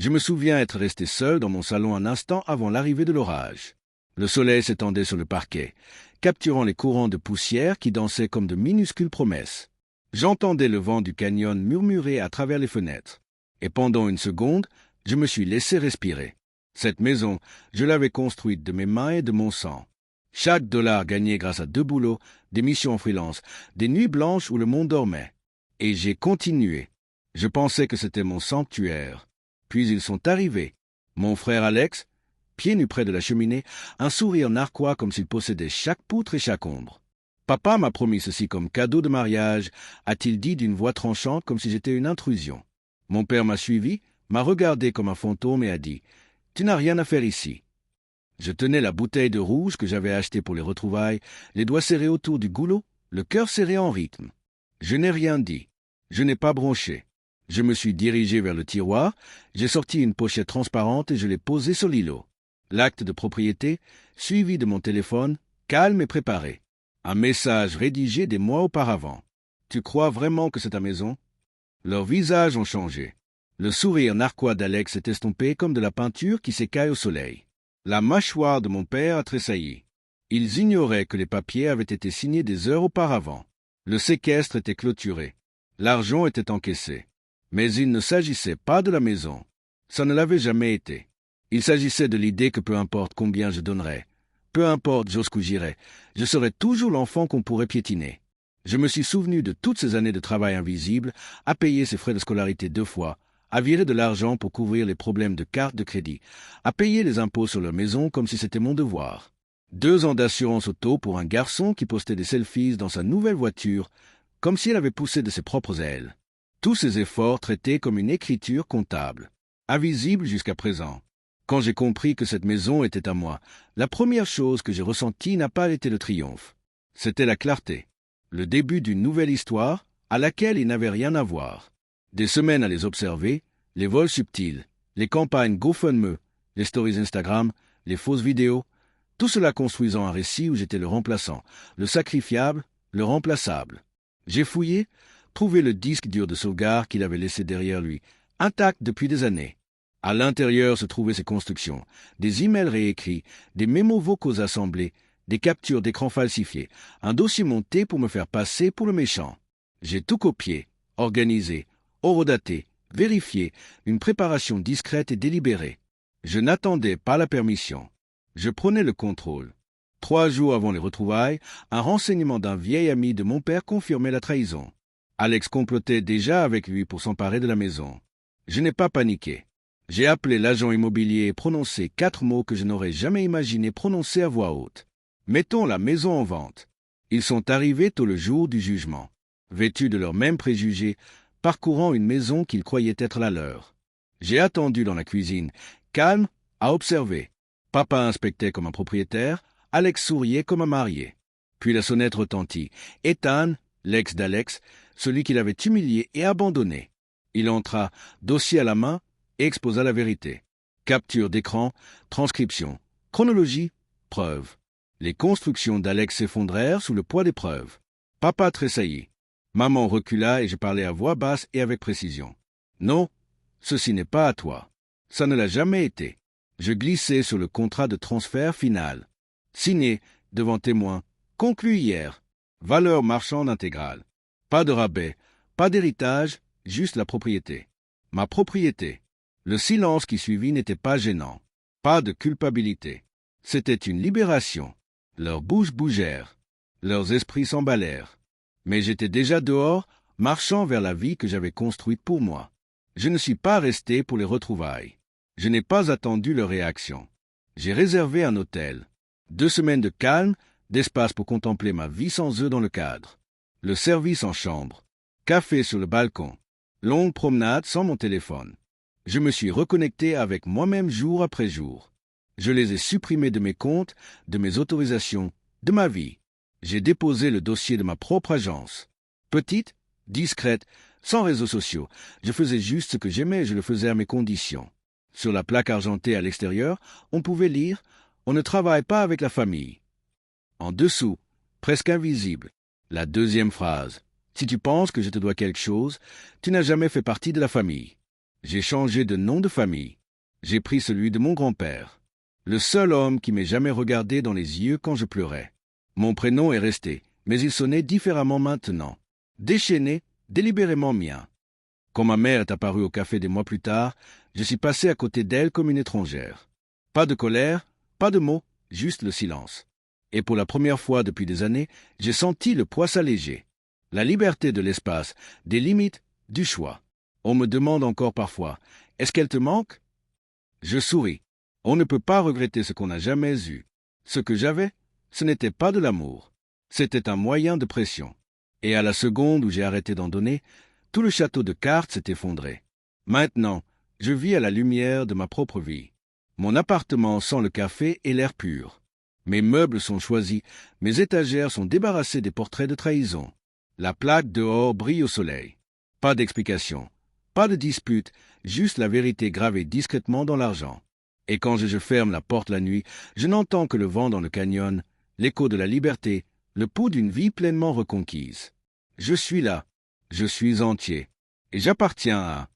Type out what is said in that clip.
Je me souviens être resté seul dans mon salon un instant avant l'arrivée de l'orage. Le soleil s'étendait sur le parquet, capturant les courants de poussière qui dansaient comme de minuscules promesses. J'entendais le vent du canyon murmurer à travers les fenêtres. Et pendant une seconde, je me suis laissé respirer. Cette maison, je l'avais construite de mes mains et de mon sang. Chaque dollar gagné grâce à 2 boulots, des missions en freelance, des nuits blanches où le monde dormait. Et j'ai continué. Je pensais que c'était mon sanctuaire. Puis ils sont arrivés. Mon frère Alex, pieds nus près de la cheminée, un sourire narquois comme s'il possédait chaque poutre et chaque ombre. Papa m'a promis ceci comme cadeau de mariage, a-t-il dit d'une voix tranchante comme si j'étais une intrusion. Mon père m'a suivi, m'a regardé comme un fantôme et a dit « Tu n'as rien à faire ici ». Je tenais la bouteille de rouge que j'avais achetée pour les retrouvailles, les doigts serrés autour du goulot, le cœur serré en rythme. Je n'ai rien dit. Je n'ai pas bronché. Je me suis dirigé vers le tiroir, j'ai sorti une pochette transparente et je l'ai posée sur l'îlot. L'acte de propriété, suivi de mon téléphone, calme et préparé. Un message rédigé des mois auparavant. « Tu crois vraiment que c'est ta maison ?» Leurs visages ont changé. Le sourire narquois d'Alex s'est estompé comme de la peinture qui s'écaille au soleil. La mâchoire de mon père a tressailli. Ils ignoraient que les papiers avaient été signés des heures auparavant. Le séquestre était clôturé. L'argent était encaissé. Mais il ne s'agissait pas de la maison. Ça ne l'avait jamais été. Il s'agissait de l'idée que peu importe combien je donnerais, peu importe jusqu'où j'irais, je serais toujours l'enfant qu'on pourrait piétiner. Je me suis souvenu de toutes ces années de travail invisible, à payer ses frais de scolarité 2 fois, à virer de l'argent pour couvrir les problèmes de carte de crédit, à payer les impôts sur leur maison comme si c'était mon devoir. 2 ans d'assurance auto pour un garçon qui postait des selfies dans sa nouvelle voiture, comme si elle avait poussé de ses propres ailes. Tous ces efforts traités comme une écriture comptable, invisible jusqu'à présent. Quand j'ai compris que cette maison était à moi, la première chose que j'ai ressentie n'a pas été le triomphe. C'était la clarté. Le début d'une nouvelle histoire à laquelle il n'avait rien à voir. Des semaines à les observer, les vols subtils, les campagnes GoFundMe, les stories Instagram, les fausses vidéos, tout cela construisant un récit où j'étais le remplaçant, le sacrifiable, le remplaçable. J'ai fouillé, trouvé le disque dur de sauvegarde qu'il avait laissé derrière lui, intact depuis des années. À l'intérieur se trouvaient ses constructions, des emails réécrits, des mémos vocaux assemblés, des captures d'écran falsifiées, un dossier monté pour me faire passer pour le méchant. J'ai tout copié, organisé, horodaté, vérifié, une préparation discrète et délibérée. Je n'attendais pas la permission. Je prenais le contrôle. 3 jours avant les retrouvailles, un renseignement d'un vieil ami de mon père confirmait la trahison. Alex complotait déjà avec lui pour s'emparer de la maison. Je n'ai pas paniqué. J'ai appelé l'agent immobilier et prononcé 4 mots que je n'aurais jamais imaginé prononcer à voix haute. Mettons la maison en vente. Ils sont arrivés tôt le jour du jugement, vêtus de leurs mêmes préjugés, parcourant une maison qu'ils croyaient être la leur. J'ai attendu dans la cuisine, calme, à observer. Papa inspectait comme un propriétaire, Alex souriait comme un marié. Puis la sonnette retentit. Ethan, l'ex d'Alex, celui qu'il avait humilié et abandonné. Il entra, dossier à la main, et exposa la vérité. Capture d'écran, transcription, chronologie, preuve. Les constructions d'Alex s'effondrèrent sous le poids des preuves. Papa tressaillit. Maman recula et je parlais à voix basse et avec précision. Non, ceci n'est pas à toi. Ça ne l'a jamais été. Je glissais sur le contrat de transfert final. Signé, devant témoin, conclu hier. Valeur marchande intégrale. Pas de rabais, pas d'héritage, juste la propriété. Ma propriété. Le silence qui suivit n'était pas gênant. Pas de culpabilité. C'était une libération. Leurs bouches bougèrent. Leurs esprits s'emballèrent. Mais j'étais déjà dehors, marchant vers la vie que j'avais construite pour moi. Je ne suis pas resté pour les retrouvailles. Je n'ai pas attendu leur réaction. J'ai réservé un hôtel. 2 semaines de calme, d'espace pour contempler ma vie sans eux dans le cadre. Le service en chambre. Café sur le balcon. Longue promenade sans mon téléphone. Je me suis reconnecté avec moi-même jour après jour. Je les ai supprimés de mes comptes, de mes autorisations, de ma vie. J'ai déposé le dossier de ma propre agence. Petite, discrète, sans réseaux sociaux. Je faisais juste ce que j'aimais et je le faisais à mes conditions. Sur la plaque argentée à l'extérieur, on pouvait lire « On ne travaille pas avec la famille ». En dessous, presque invisible, la 2e phrase « Si tu penses que je te dois quelque chose, tu n'as jamais fait partie de la famille ». J'ai changé de nom de famille. J'ai pris celui de mon grand-père. Le seul homme qui m'ait jamais regardé dans les yeux quand je pleurais. Mon prénom est resté, mais il sonnait différemment maintenant. Déchaîné, délibérément mien. Quand ma mère est apparue au café des mois plus tard, je suis passé à côté d'elle comme une étrangère. Pas de colère, pas de mots, juste le silence. Et pour la première fois depuis des années, j'ai senti le poids s'alléger. La liberté de l'espace, des limites, du choix. On me demande encore parfois, est-ce qu'elle te manque? Je souris. On ne peut pas regretter ce qu'on n'a jamais eu. Ce que j'avais, ce n'était pas de l'amour. C'était un moyen de pression. Et à la seconde où j'ai arrêté d'en donner, tout le château de cartes s'est effondré. Maintenant, je vis à la lumière de ma propre vie. Mon appartement sent le café et l'air pur. Mes meubles sont choisis, mes étagères sont débarrassées des portraits de trahison. La plaque dehors brille au soleil. Pas d'explication, pas de dispute, juste la vérité gravée discrètement dans l'argent. Et quand je ferme la porte la nuit, je n'entends que le vent dans le canyon, l'écho de la liberté, le pouls d'une vie pleinement reconquise. Je suis là, je suis entier, et j'appartiens à